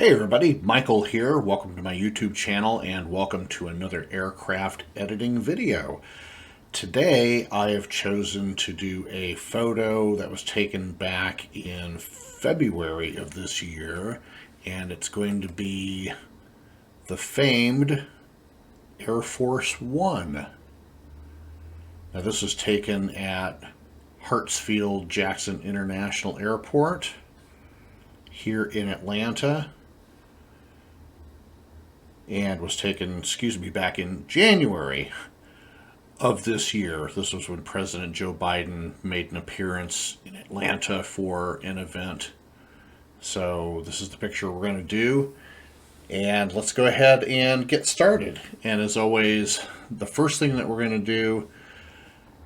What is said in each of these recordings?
Hey everybody, Michael here. Welcome to my YouTube channel and welcome to another aircraft editing video. Today I have chosen to do a photo that was taken back in February of this year, and it's going to be the famed Air Force One. Now this was taken at Hartsfield-Jackson International Airport here in Atlanta, and was taken, back in January of this year. This was when President Joe Biden made an appearance in Atlanta for an event. So this is the picture we're going to do, and let's go ahead and get started. And as always, the first thing that we're going to do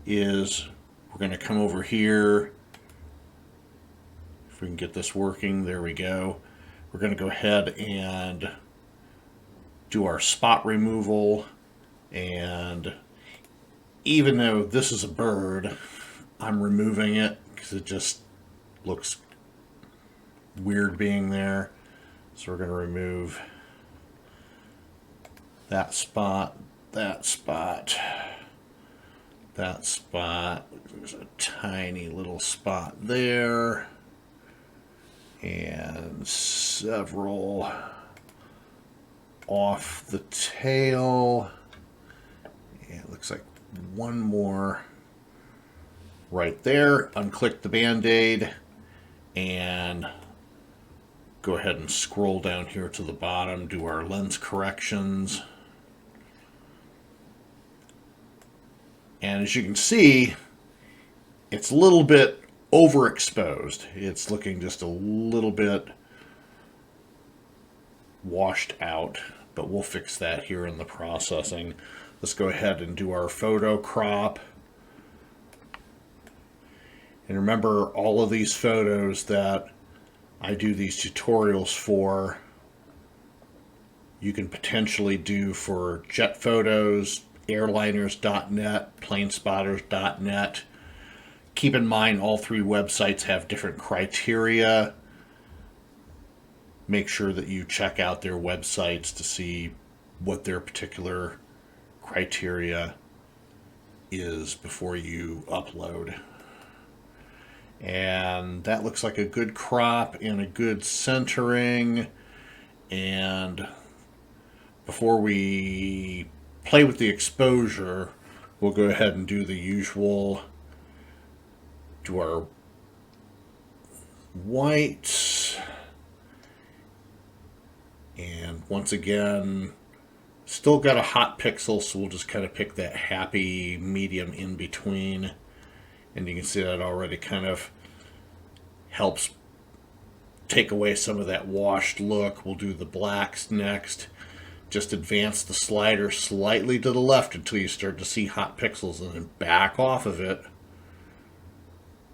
is we're going to come over here. If we can get this working, there we go. We're going to go ahead and do our spot removal, and even though this is a bird, I'm removing it because it just looks weird being there. So we're going to remove that spot, that spot, that spot. There's a tiny little spot there, and several off the tail. Yeah, it looks like one more right there. Unclick the band-aid and go ahead and scroll down here to the bottom, do our lens corrections. And as you can see, it's a little bit overexposed. It's looking just a little bit washed out, but we'll fix that here in the processing. Let's go ahead and do our photo crop. And remember, all of these photos that I do these tutorials for, you can potentially do for JetPhotos, airliners.net, planespotters.net. Keep in mind, all three websites have different criteria. Make sure that you check out their websites to see what their particular criteria is before you upload. And that looks like a good crop and a good centering. And before we play with the exposure, we'll go ahead and do the usual, do our whites. And once again, still got a hot pixel, so we'll just kind of pick that happy medium in between. And you can see that already kind of helps take away some of that washed look. We'll do the blacks next. Just advance the slider slightly to the left until you start to see hot pixels, and then back off of it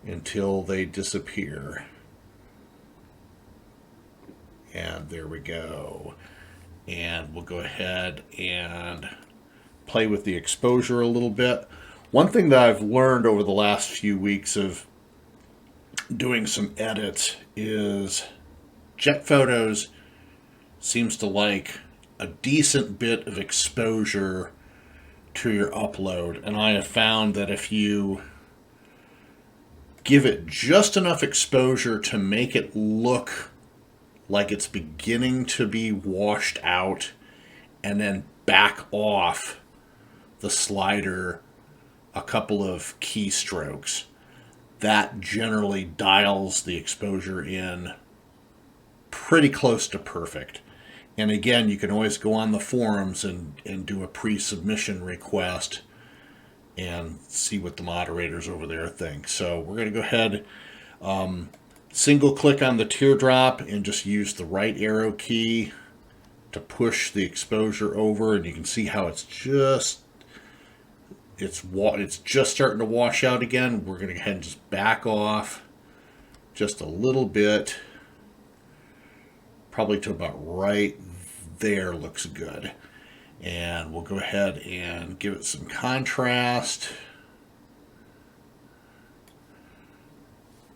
until they disappear. And there we go. And we'll go ahead and play with the exposure a little bit. One thing that I've learned over the last few weeks of doing some edits is JetPhotos seems to like a decent bit of exposure to your upload. And I have found that if you give it just enough exposure to make it look like it's beginning to be washed out, and then back off the slider a couple of keystrokes. That generally dials the exposure in pretty close to perfect. And again, you can always go on the forums and do a pre-submission request and see what the moderators over there think. So we're going to go ahead, single click on the teardrop and just use the right arrow key to push the exposure over, and you can see how it's just starting to wash out again. We're going to go ahead and just back off just a little bit, probably to about right there. Looks good. And we'll go ahead and give it some contrast.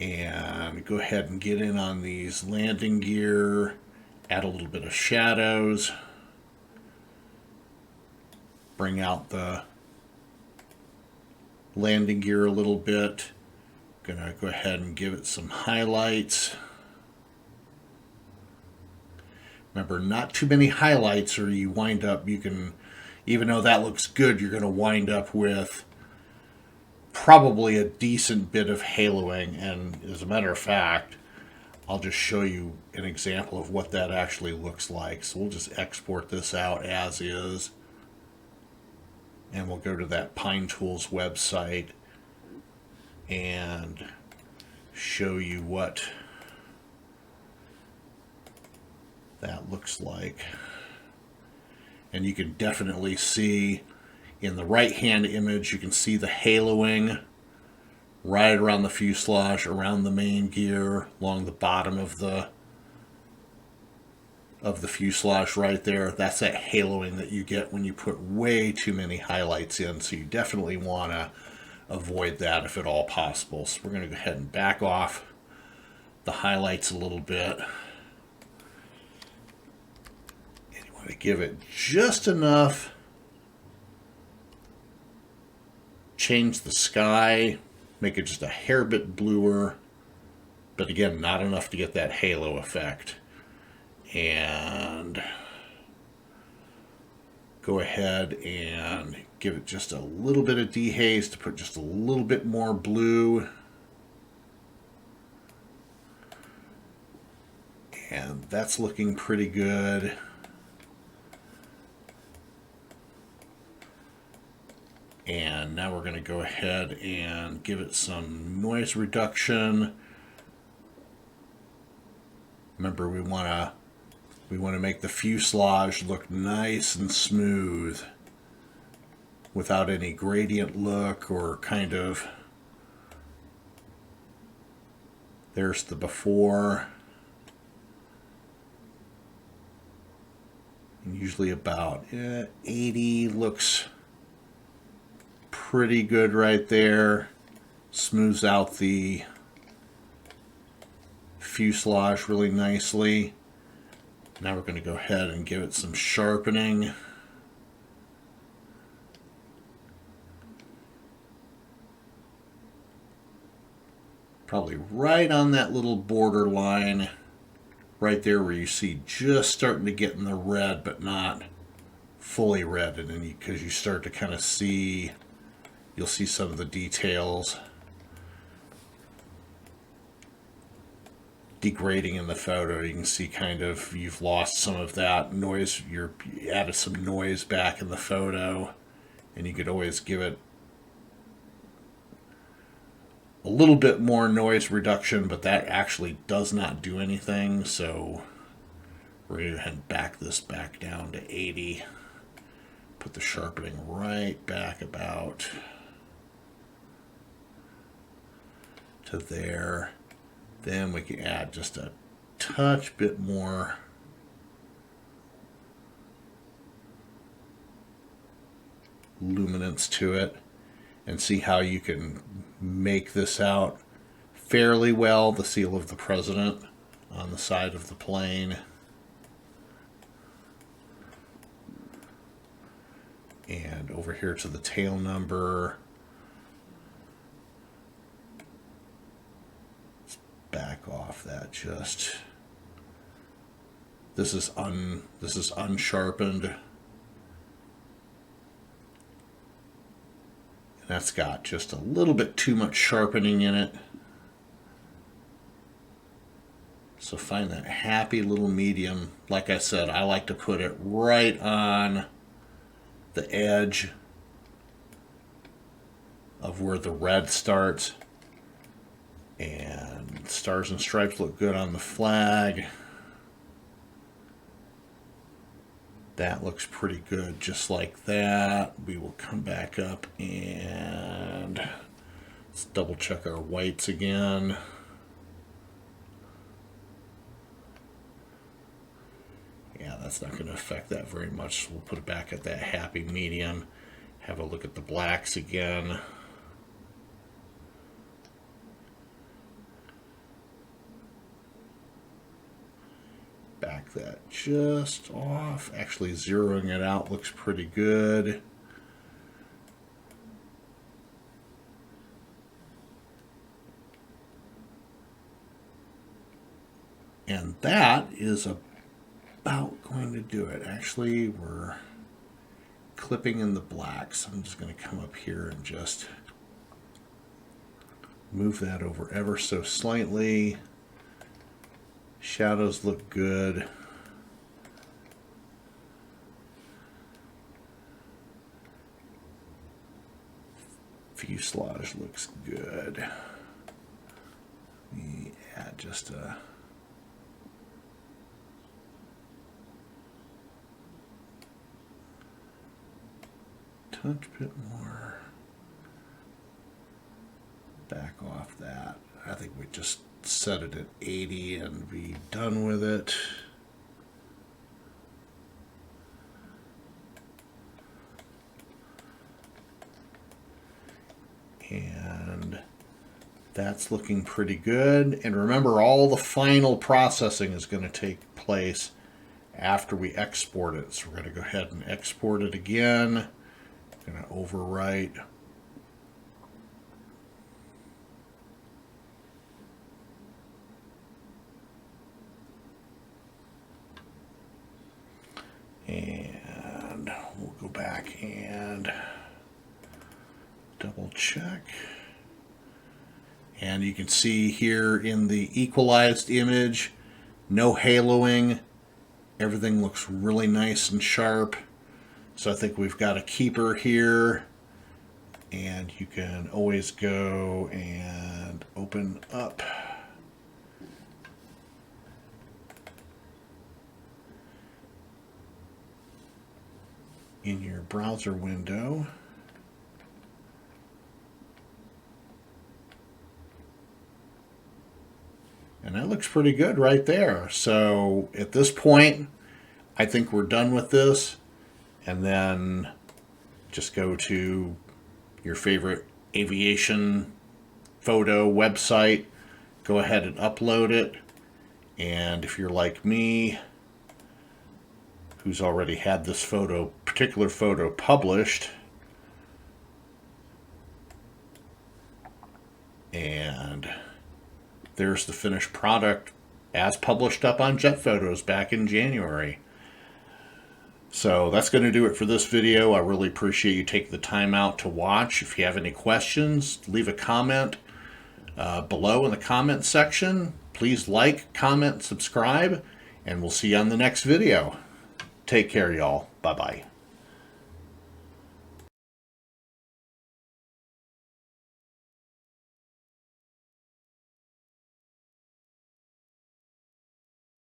And go ahead and get in on these landing gear, add a little bit of shadows, bring out the landing gear a little bit. Gonna go ahead and give it some highlights. Remember, not too many highlights or you wind up, even though that looks good, you're gonna wind up with probably a decent bit of haloing. And as a matter of fact, I'll just show you an example of what that actually looks like. So we'll just export this out as is. And we'll go to that Pine Tools website and show you what that looks like. And you can definitely see in the right hand image, you can see the haloing right around the fuselage, around the main gear, along the bottom of the fuselage right there. That's that haloing that you get when you put way too many highlights in. So you definitely want to avoid that if at all possible. So we're going to go ahead and back off the highlights a little bit. And you want to give it just enough. Change the sky, make it just a hair bit bluer, but again, not enough to get that halo effect. And go ahead and give it just a little bit of dehaze to put just a little bit more blue. And that's looking pretty good. And now we're going to go ahead and give it some noise reduction. Remember, we want to make the fuselage look nice and smooth without any gradient look or kind of, there's the before. And usually about 80 looks pretty good right there. Smooths out the fuselage really nicely. Now we're going to go ahead and give it some sharpening. Probably right on that little border line right there where you see just starting to get in the red but not fully red, and then because you start to kind of see, you'll see some of the details degrading in the photo. You can see kind of you've lost some of that noise. You added some noise back in the photo, and you could always give it a little bit more noise reduction, but that actually does not do anything. So we're going to go ahead and back this back down to 80. Put the sharpening right back about to there. Then we can add just a touch bit more luminance to it, and see how you can make this out fairly well. The seal of the president on the side of the plane. And over here to the tail number. Let's back off that just. This is unsharpened. That's got just a little bit too much sharpening in it. So find that happy little medium. Like I said, I like to put it right on the edge of where the red starts. And stars and stripes look good on the flag. That looks pretty good, just like that. We will come back up and let's double check our whites again. Yeah, that's not going to affect that very much. So we'll put it back at that happy medium. Have a look at the blacks again. Back that just off. Actually, zeroing it out looks pretty good. And that is about going to do it. Actually, we're clipping in the blacks. I'm just going to come up here and just move that over ever so slightly. Shadows look good. Fuselage looks good. Let me add just a touch bit more. Back off that. I think we just set it at 80 and be done with it. And that's looking pretty good. And remember, all the final processing is going to take place after we export it. So we're going to go ahead and export it again. I'm going to overwrite. And we'll go back and double check. And you can see here in the equalized image, no haloing. Everything looks really nice and sharp. So I think we've got a keeper here. And you can always go and open up in your browser window. And that looks pretty good right there. So at this point, I think we're done with this. And then just go to your favorite aviation photo website. Go ahead and upload it. And if you're like me, who's already had this particular photo published, and there's the finished product as published up on JetPhotos back in January. So that's going to do it for this video. I really appreciate you taking the time out to watch. If you have any questions, leave a comment below in the comment section. Please like, comment, subscribe, and we'll see you on the next video. Take care, y'all. Bye-bye.